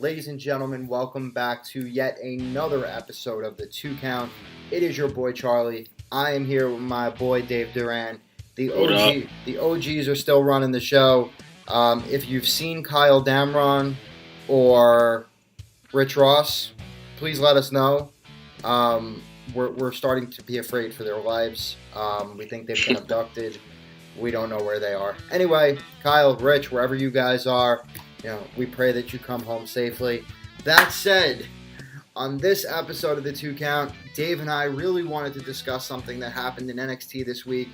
Ladies and gentlemen, welcome back to yet another episode of The 2 Count. It is your boy Charlie. I am here with my boy Dave Duran. The OGs are still running the show. If you've seen Kyle Damron or Rich Ross, please let us know. We're starting to be afraid for their lives. We think they've been abducted. We don't know where they are. Anyway, Kyle, Rich, wherever you guys are, we pray that you come home safely. That said, on this episode of The 2 Count, Dave and I really wanted to discuss something that happened in NXT this week.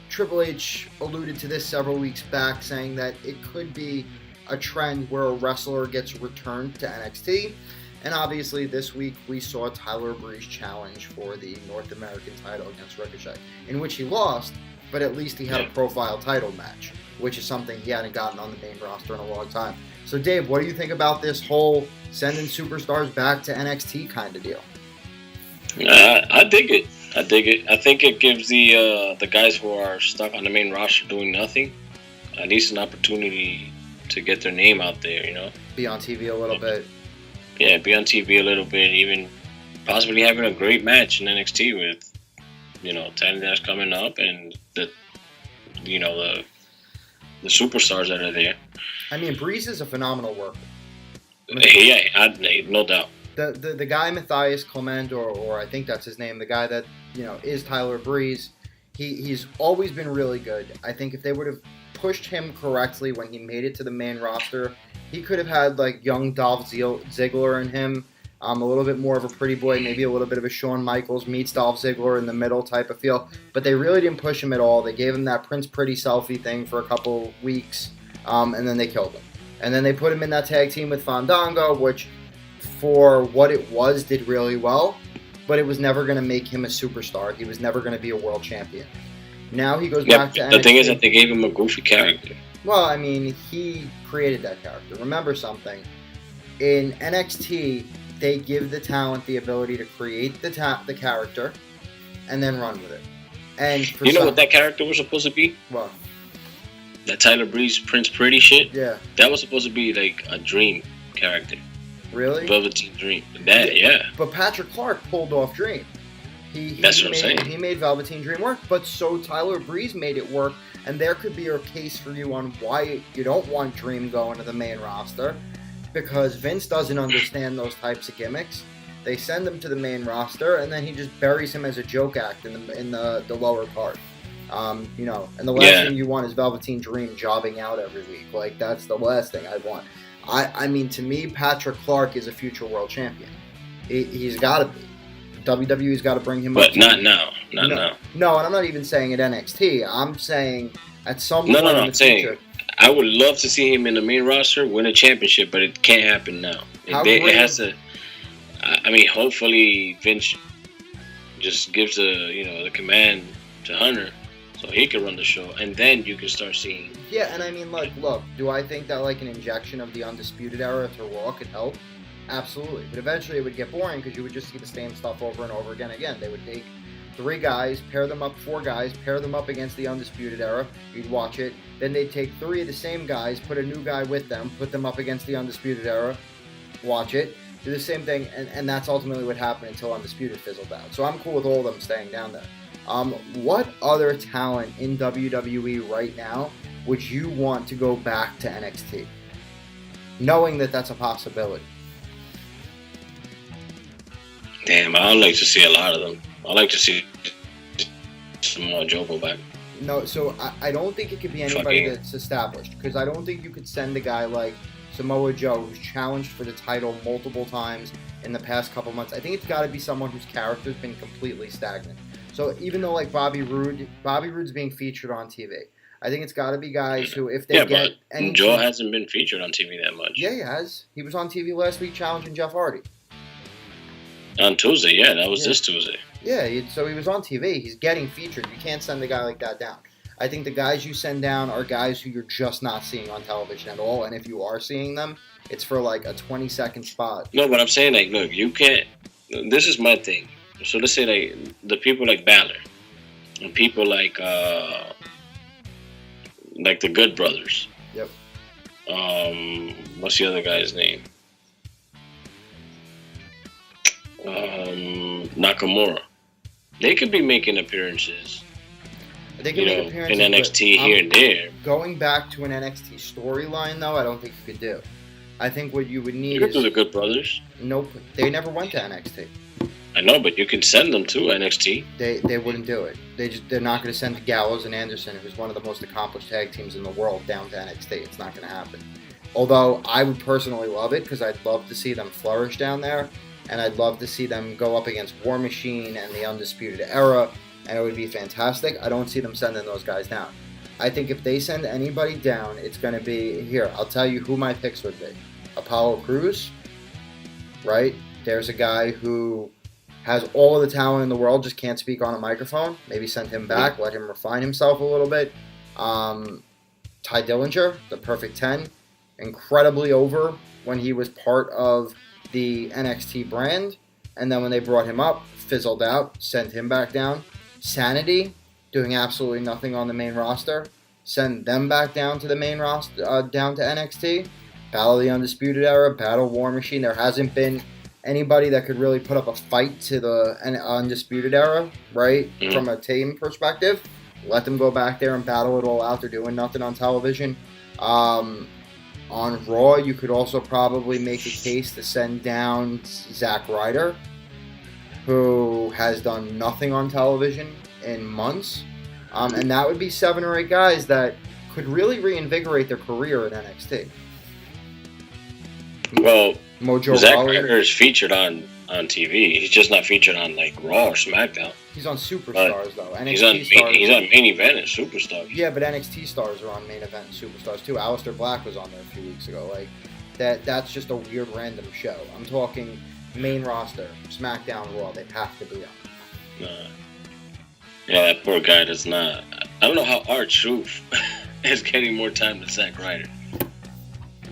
Triple H alluded to this several weeks back, saying that it could be a trend where a wrestler gets returned to NXT. And obviously this week we saw Tyler Breeze challenge for the North American title against Ricochet, in which he lost, but at least he had a profile title match, which is something he hadn't gotten on the main roster in a long time. So Dave, what do you think about this whole sending superstars back to NXT kind of deal? I dig it. I think it gives the guys who are stuck on the main roster doing nothing at least an opportunity to get their name out there, Be on TV a little bit. Yeah, be on TV a little bit, even possibly having a great match in NXT with, talent that's coming up and the superstars that are there. I mean, Breeze is a phenomenal worker. Yeah, no doubt. The guy Matthias Clement, or I think that's his name, the guy that is Tyler Breeze, he's always been really good. I think if they would have pushed him correctly when he made it to the main roster, he could have had like young Dolph Ziggler in him, a little bit more of a pretty boy, maybe a little bit of a Shawn Michaels meets Dolph Ziggler in the middle type of feel. But they really didn't push him at all. They gave him that Prince Pretty selfie thing for a couple weeks, and then they killed him. And then they put him in that tag team with Fandango, which for what it was did really well, but it was never going to make him a superstar. He was never going to be a world champion. Now he goes back to NXT. The thing is that they gave him a goofy character. Well, I mean, he created that character. Remember something. In NXT, they give the talent the ability to create the character and then run with it. And for what that character was supposed to be? What? That Tyler Breeze Prince Pretty shit? Yeah. That was supposed to be like a dream character. Really? Velveteen Dream. Yeah. But Patrick Clark pulled off Dream. That's what I'm saying. He made Velveteen Dream work, but so Tyler Breeze made it work, and there could be a case for you on why you don't want Dream going to the main roster, because Vince doesn't understand those types of gimmicks. They send him to the main roster, and then he just buries him as a joke act in the lower part. And the last thing you want is Velveteen Dream jobbing out every week. Like, that's the last thing I want. I mean, to me, Patrick Clark is a future world champion. He's got to be. WWE's got to bring him up. But not now. Not now. No, and I'm not even saying at NXT. I'm saying at some point in the future. Saying I would love to see him in the main roster win a championship, but it can't happen now. It has to. I mean, hopefully Vince just gives the command to Hunter so he can run the show, and then you can start seeing. Yeah, and I mean, look, do I think that an injection of the Undisputed Era to Raw could help? Absolutely. But eventually it would get boring because you would just see the same stuff over and over again. They would take 4 guys, pair them up against the Undisputed Era. You'd watch it. Then they'd take 3 of the same guys, put a new guy with them, put them up against the Undisputed Era, watch it, do the same thing, and that's ultimately what happened until Undisputed fizzled out. So I'm cool with all of them staying down there. What other talent in WWE right now would you want to go back to NXT? Knowing that that's a possibility. Damn, I'd like to see a lot of them. I'd like to see Samoa Joe go back. No, so I don't think it could be anybody that's established, because I don't think you could send a guy like Samoa Joe, who's challenged for the title multiple times in the past couple months. I think it's got to be someone whose character's been completely stagnant. So even though like Bobby Roode's being featured on TV, I think it's got to be guys who, if they get any... Joe hasn't been featured on TV that much. Yeah, he has. He was on TV last week challenging Jeff Hardy. On Tuesday, that was this Tuesday. Yeah, so he was on TV. He's getting featured. You can't send a guy like that down. I think the guys you send down are guys who you're just not seeing on television at all, and if you are seeing them, it's for like a 20-second spot. No, but I'm saying, like, look, you can't... This is my thing. So let's say, like, the people like Balor, and people like the Good Brothers. Yep. What's the other guy's name? Nakamura. They could be making appearances. They can make appearances in NXT here and there. Going back to an NXT storyline, though, I don't think you could do. I think what you would need is... You could do the Good Brothers. Nope. They never went to NXT. I know, but you can send them to NXT. They wouldn't do it. They're not going to send Gallows and Anderson, who's one of the most accomplished tag teams in the world, down to NXT. It's not going to happen. Although I would personally love it because I'd love to see them flourish down there, and I'd love to see them go up against War Machine and the Undisputed Era, and it would be fantastic. I don't see them sending those guys down. I think if they send anybody down, it's going to be, here, I'll tell you who my picks would be. Apollo Crews, right? There's a guy who has all of the talent in the world, just can't speak on a microphone. Maybe send him back, let him refine himself a little bit. Tye Dillinger, the perfect 10. Incredibly over when he was part of the NXT brand. And then when they brought him up, fizzled out, sent him back down. Sanity, doing absolutely nothing on the main roster. Send them back down to the main roster, down to NXT. Battle of the Undisputed Era, Battle War Machine. There hasn't been anybody that could really put up a fight to the Undisputed Era, right? From a team perspective. Let them go back there and battle it all out. They're doing nothing on television. On Raw, you could also probably make a case to send down Zack Ryder, who has done nothing on television in months. And that would be 7 or 8 guys that could really reinvigorate their career in NXT. Well, Mojo Zack Rawley. Ryder is featured on TV. He's just not featured on like Raw or SmackDown. He's on Superstars though. He's on main event and Superstars. Yeah, but NXT stars are on main event and Superstars too. Aleister Black was on there a few weeks ago. Like that's just a weird random show. I'm talking main roster, SmackDown, Raw. They have to be on. Yeah, that poor guy does not. I don't know how R-Truth is getting more time than Zack Ryder.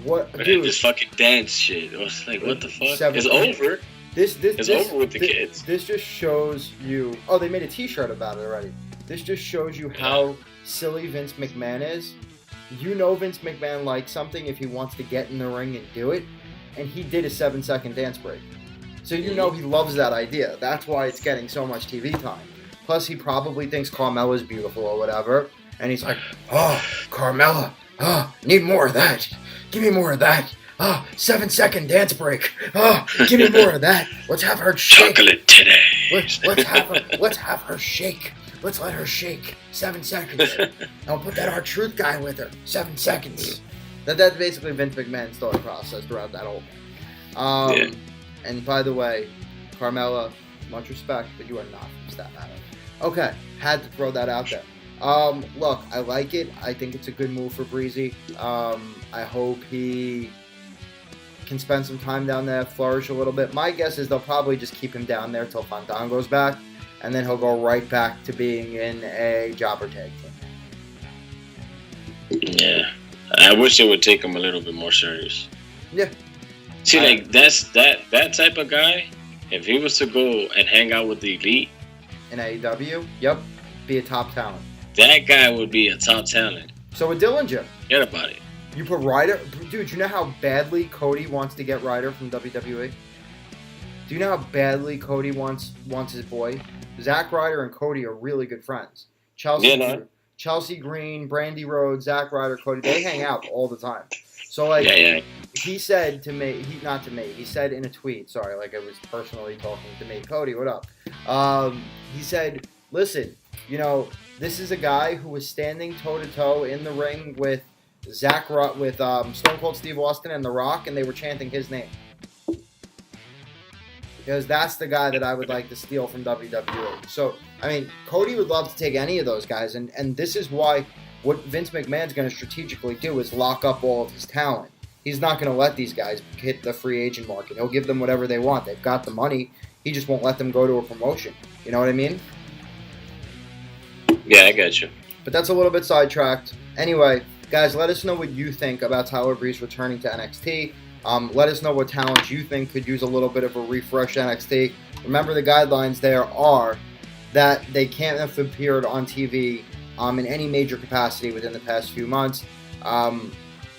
What, but dude? This fucking dance shit. It was like, what the fuck? It's over. It's over with the kids. This just shows you. Oh, they made a T-shirt about it already. This just shows you how silly Vince McMahon is. You know Vince McMahon likes something if he wants to get in the ring and do it, and he did a 7-second dance break. So you know he loves that idea. That's why it's getting so much TV time. Plus, he probably thinks Carmella's beautiful or whatever, and he's like, "Oh, Carmella, need more of that. Give me more of that. 7-second dance break. Give me more of that. Let's have her shake. Chocolate today. Let's have her shake. Let's let her shake. 7 seconds. I'll put that R-Truth guy with her. 7 seconds." That's basically Vince McMahon's thought process throughout that whole. And by the way, Carmella, much respect, but you are not from Staten Island. Okay, had to throw that out there. Look, I like it. I think it's a good move for Breezy. I hope he can spend some time down there, flourish a little bit. My guess is they'll probably just keep him down there till Fandango's back, and then he'll go right back to being in a jobber tag team. Yeah, I wish they would take him a little bit more serious. Yeah. See, like that type of guy, if he was to go and hang out with the Elite in AEW, yep, be a top talent. That guy would be a top talent. So with Dillinger, forget about it. You put Ryder, dude. You know how badly Cody wants to get Ryder from WWE. Do you know how badly Cody wants his boy? Zack Ryder and Cody are really good friends. Chelsea Green, Brandy Rhodes, Zack Ryder, Cody, they hang out all the time. So like, he said to me, he said in a tweet, sorry, like I was personally talking to me, Cody, what up? He said, listen, you know, this is a guy who was standing toe-to-toe in the ring with Stone Cold Steve Austin and The Rock, and they were chanting his name. Because that's the guy that I would like to steal from WWE. So, I mean, Cody would love to take any of those guys, and this is why what Vince McMahon's going to strategically do is lock up all of his talent. He's not going to let these guys hit the free agent market. He'll give them whatever they want. They've got the money. He just won't let them go to a promotion. You know what I mean? Yeah, I got you. But that's a little bit sidetracked. Anyway, guys, let us know what you think about Tyler Breeze returning to NXT. Let us know what talents you think could use a little bit of a refresh NXT. Remember, the guidelines there are that they can't have appeared on TV in any major capacity within the past few months.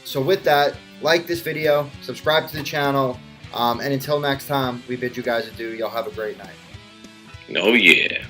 So with that, like this video, subscribe to the channel, and until next time, we bid you guys adieu. Y'all have a great night. Oh, yeah.